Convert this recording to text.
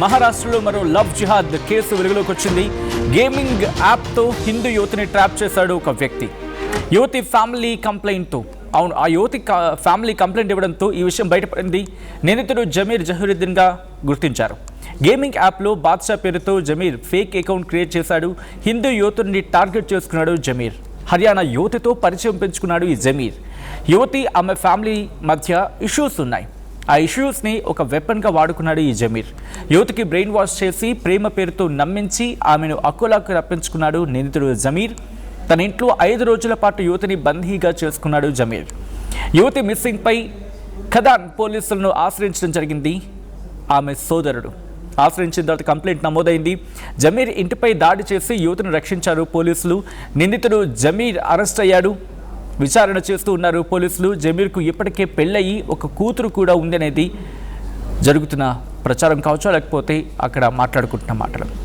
మహారాష్ట్రలో మరో లవ్ జిహాద్ కేసు వెలుగులోకి వచ్చింది. గేమింగ్ యాప్తో హిందూ యువతిని ట్రాప్ చేశాడు ఒక వ్యక్తి. యువతి ఫ్యామిలీ కంప్లైంట్తో ఆ యువతి ఫ్యామిలీ కంప్లైంట్ ఇవ్వడంతో ఈ విషయం బయటపడింది. నిందితుడు జమీర్ జహీరుద్దీన్గా గుర్తించారు. గేమింగ్ యాప్లో బాద్షా పేరుతో జమీర్ ఫేక్ అకౌంట్ క్రియేట్ చేశాడు. హిందూ యువతుడిని టార్గెట్ చేసుకున్నాడు జమీర్. హర్యానా యువతితో పరిచయం పెంచుకున్నాడు ఈ జమీర్. యువతి ఆమె ఫ్యామిలీ మధ్య ఇష్యూస్ ఉన్నాయి. ఆ ఇష్యూస్ని ఒక వెపన్గా వాడుకున్నాడు ఈ జమీర్. యువతికి బ్రెయిన్ వాష్ చేసి ప్రేమ పేరుతో నమ్మించి ఆమెను అకోలాకు రప్పించుకున్నాడు నిందితుడు జమీర్. తన ఇంట్లో 5 రోజుల పాటు యువతిని బందీగా చేసుకున్నాడు జమీర్. యువతి మిస్సింగ్పై ఖదాన్ పోలీసులను ఆశ్రయించడం జరిగింది. ఆమె సోదరుడు ఆశ్రయించిన తర్వాత కంప్లైంట్ నమోదైంది. జమీర్ ఇంటిపై దాడి చేసి యువతిని రక్షించారు పోలీసులు. నిందితుడు జమీర్ అరెస్ట్ అయ్యాడు. విచారణ చేస్తూ ఉన్నారు పోలీసులు. జమీర్కు ఇప్పటికే పెళ్ళయి ఒక కూతురు కూడా ఉందనేది జరుగుతున్న ప్రచారం కావచ్చు, లేకపోతే అక్కడ మాట్లాడుకుంటున్న మాటలు.